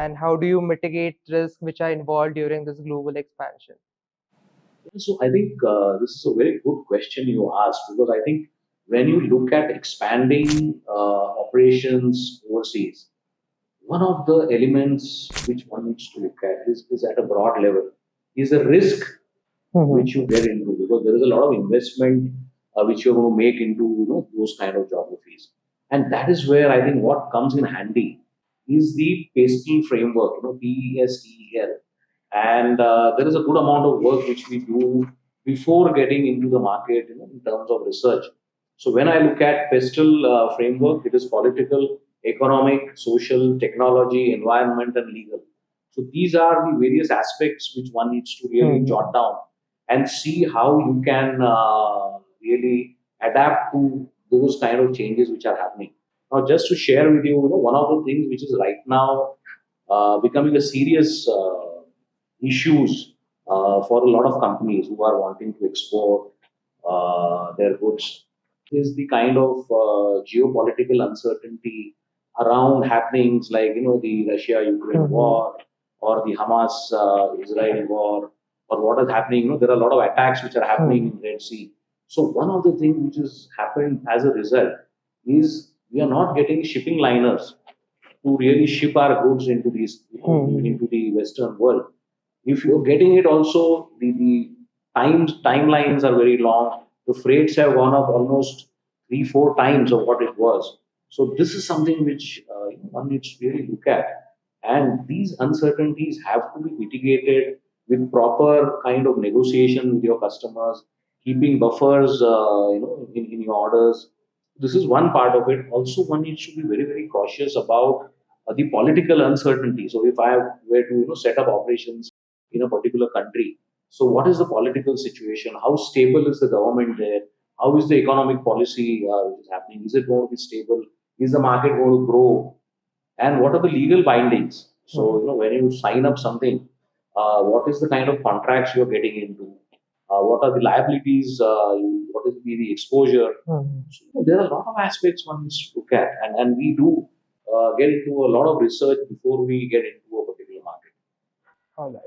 and how do you mitigate risks which are involved during this global expansion? So I think this is a very good question you asked, because I think when you look at expanding operations overseas, one of the elements which one needs to look at is at a broad level is the risk which you get into, because there is a lot of investment which you're going to make into those kind of geographies, and that is where I think what comes in handy is the PESTEL framework, PESTEL, and there is a good amount of work which we do before getting into the market, in terms of research. So when I look at PESTEL framework, it is political, economic, social, technology, environment, and legal. So these are the various aspects which one needs to really jot down and see how you can really adapt to those kind of changes which are happening. Now, just to share with you, one of the things which is right now becoming a serious issues for a lot of companies who are wanting to export their goods is the kind of geopolitical uncertainty around happenings like the Russia-Ukraine war, or the Hamas-Israel war, or what is happening. There are a lot of attacks which are happening in Red Sea. So one of the things which has happened as a result is we are not getting shipping liners to really ship our goods into these into the Western world. If you're getting it also, the timelines are very long. The freights have gone up almost 3-4 times of what it was. So this is something which one needs to really look at, and these uncertainties have to be mitigated with proper kind of negotiation with your customers, keeping buffers, in your orders. This is one part of it. Also, one needs to be very, very cautious about the political uncertainty. So, if I were to set up operations in a particular country, so what is the political situation? How stable is the government there? How is the economic policy which is happening? Is it going to be stable? Is the market going to grow? And what are the legal bindings? So, when you sign up something, what is the kind of contracts you're getting into? What are the liabilities? What is the exposure? So, there are a lot of aspects one needs to look at, and we do get into a lot of research before we get into a particular market. All right.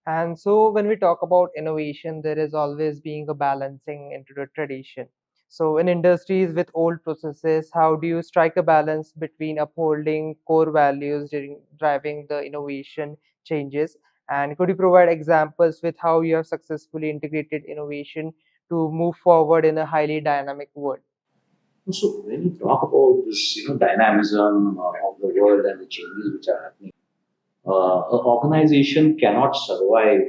And so when we talk about innovation, there is always being a balancing into the tradition. So in industries with old processes, how do you strike a balance between upholding core values during driving the innovation changes? And could you provide examples with how you have successfully integrated innovation to move forward in a highly dynamic world? So, when you talk about this, dynamism of the world and the changes which are happening, an organization cannot survive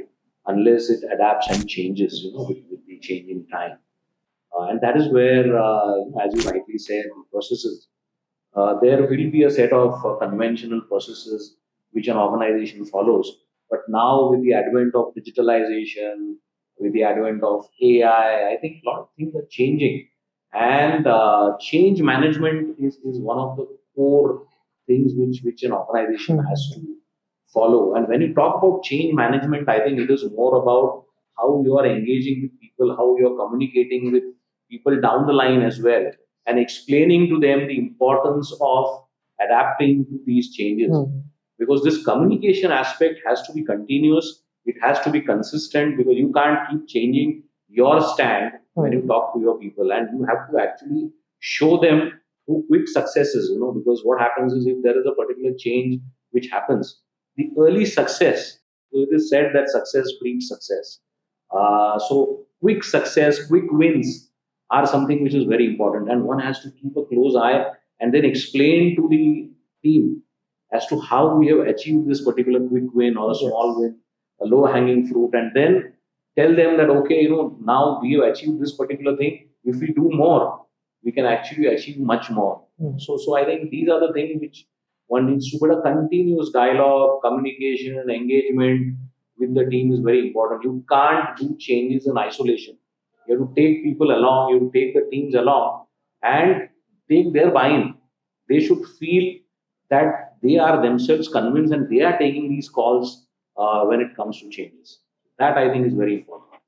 unless it adapts and changes, with the changing time. And that is where, as you rightly said, the processes, there will be a set of conventional processes which an organization follows. But now, with the advent of digitalization, with the advent of AI, I think a lot of things are changing. And change management is one of the core things which an organization has to follow. And when you talk about change management, I think it is more about how you are engaging with people, how you are communicating with people down the line as well, and explaining to them the importance of adapting to these changes. Because this communication aspect has to be continuous, it has to be consistent, because you can't keep changing your stand when you talk to your people, and you have to actually show them through quick successes, because what happens is if there is a particular change which happens, the early success, so it is said that success breeds success. So quick success, quick wins are something which is very important, and one has to keep a close eye and then explain to the team as to how we have achieved this particular quick win or a small win, a low hanging fruit, and then tell them that okay, now we have achieved this particular thing. If we do more, we can actually achieve much more. So I think these are the things which one needs to put a continuous dialogue, communication, and engagement with the team is very important. You can't do changes in isolation. You have to take people along, you have to take the teams along and take their buy-in. They should feel that they are themselves convinced and they are taking these calls when it comes to changes. That I think is very important.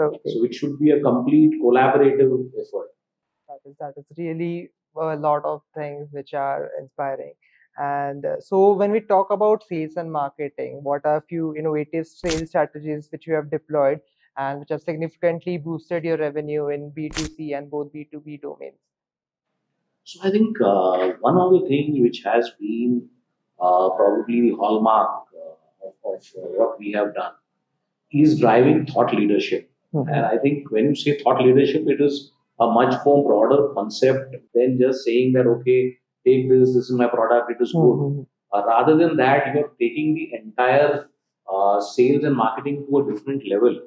Okay. So it should be a complete collaborative effort. That is really a lot of things which are inspiring. And so when we talk about sales and marketing, what are a few innovative sales strategies which you have deployed and which have significantly boosted your revenue in B2C and both B2B domains? So I think one of the things which has been probably the hallmark of what we have done is driving thought leadership. And I think when you say thought leadership, it is a much more broader concept than just saying that, okay, take this, this is my product, it is good. Rather than that, you're taking the entire sales and marketing to a different level,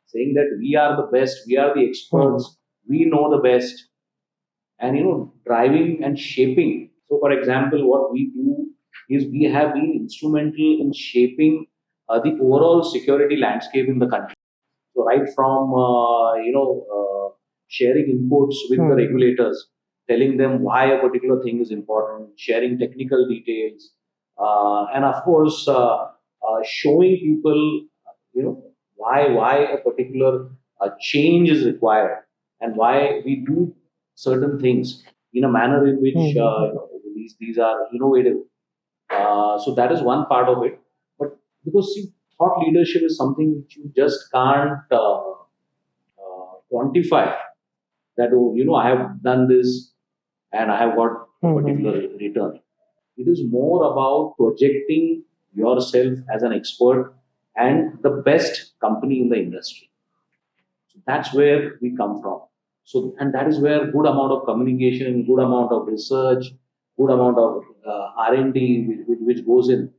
saying that we are the best, we are the experts, we know the best, and driving and shaping. So for example, what we do is we have been instrumental in shaping the overall security landscape in the country. So right from sharing inputs with the regulators, telling them why a particular thing is important, sharing technical details, and of course showing people why a particular change is required and why we do certain things in a manner in which these are innovative. So that is one part of it. But because see, thought leadership is something which you just can't quantify. That I have done this and I have got a particular return. It is more about projecting yourself as an expert and the best company in the industry. So that's where we come from. So, and that is where good amount of communication, good amount of research, good amount of R&D which goes in.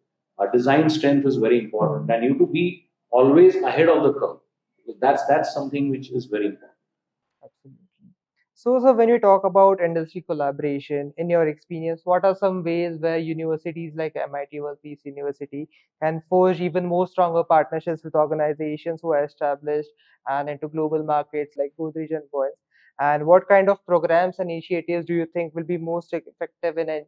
Design strength is very important, and you to be always ahead of the curve. That's something which is very important. Absolutely. So when you talk about industry collaboration, in your experience, what are some ways where universities like MIT or Peace University can forge even more stronger partnerships with organizations who are established and into global markets like Godrej and Boyce? And what kind of programs and initiatives do you think will be most effective in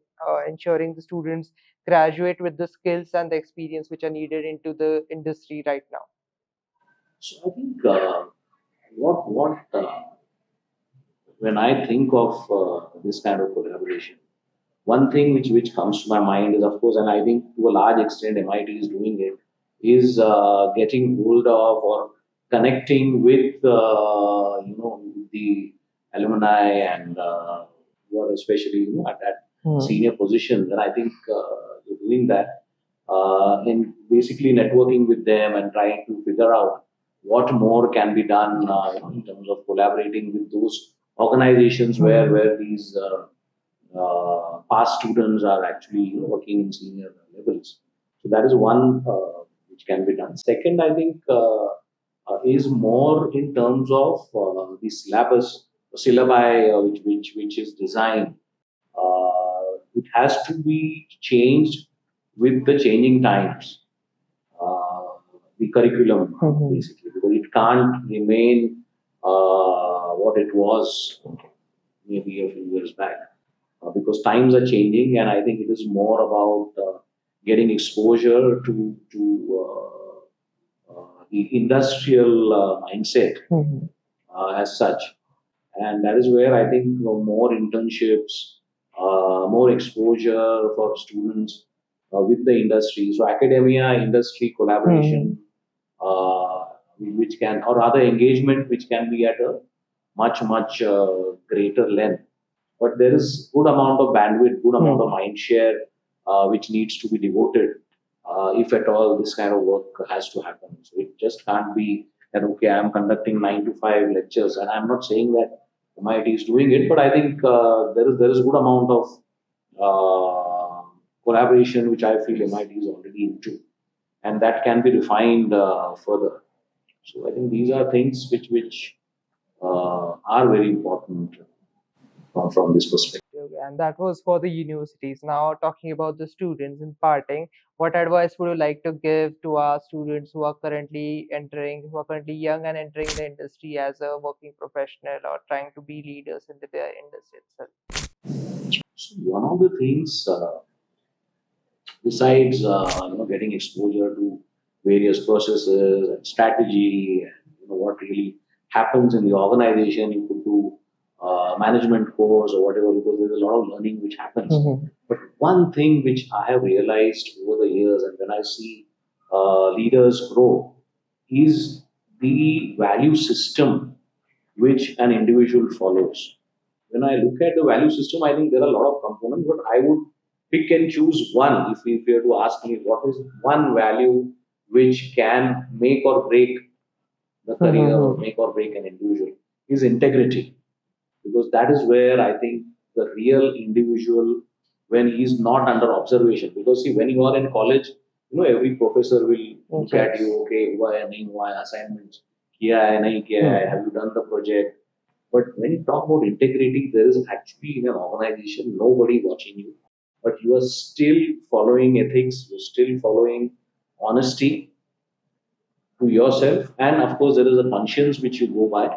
ensuring the students graduate with the skills and the experience which are needed into the industry right now? So I think what when I think of this kind of collaboration, one thing which comes to my mind is, of course, and I think to a large extent MIT is doing it, is getting hold of or connecting with the alumni and who are especially at senior positions, and I think you're doing that in basically networking with them and trying to figure out what more can be done in terms of collaborating with those organizations where these past students are actually working in senior levels. So that is one which can be done. Second, I think is more in terms of the syllabi which is designed. It has to be changed with the changing times. The curriculum basically, because it can't remain what it was maybe a few years back, because times are changing, and I think it is more about getting exposure to the industrial mindset as such, and that is where I think more internships, more exposure for students with the industry. So academia industry collaboration, which can, or rather engagement, which can be at a much greater length. But there is good amount of bandwidth, good amount of mind share which needs to be devoted if at all this kind of work has to happen. So it just can't be that, okay, I'm conducting 9 to 5 lectures, and I'm not saying that MIT is doing it, but I think there is good amount of collaboration which I feel MIT is already into, and that can be refined further. So I think these are things which are very important from this perspective. Okay, and that was for the universities. Now, talking about the students in parting, what advice would you like to give to our students who are currently entering, who are currently young and entering the industry as a working professional or trying to be leaders in the industry itself? So one of the things, besides getting exposure to various processes and strategy, and what really happens in the organization, you could do management course or whatever, because there's a lot of learning which happens. But one thing which I have realized over the years, and when I see leaders grow, is the value system which an individual follows. When I look at the value system, I think there are a lot of components, but I would pick and choose one. If you were to ask me what is one value which can make or break the career or make or break an individual, is integrity, because that is where I think the real individual, when he's not under observation, because see, when you are in college, every professor will look at you, okay, हुआ है नहीं हुआ है, assignments किया है नहीं किया है, have you done the project? But when you talk about integrity, there is actually in an organization nobody watching you, but you are still following ethics, you're still following honesty to yourself, and of course there is a conscience which you go by.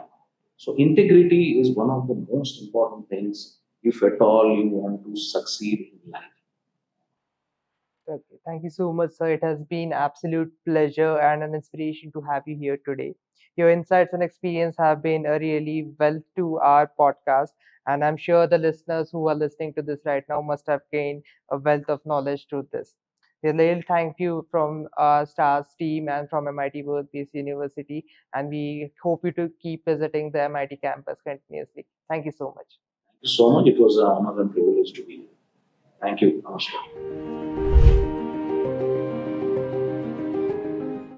So integrity is one of the most important things if at all you want to succeed in life. Okay, thank you so much, sir. It has been absolute pleasure and an inspiration to have you here today. Your insights and experience have been a really wealth to our podcast, and I'm sure the listeners who are listening to this right now must have gained a wealth of knowledge through this. A real thank you from STARS team and from MIT-WPU University, and we hope you to keep visiting the MIT campus continuously. Thank you so much. Thank you so much. It was an honor and privilege to be here. Thank you. Namaskar.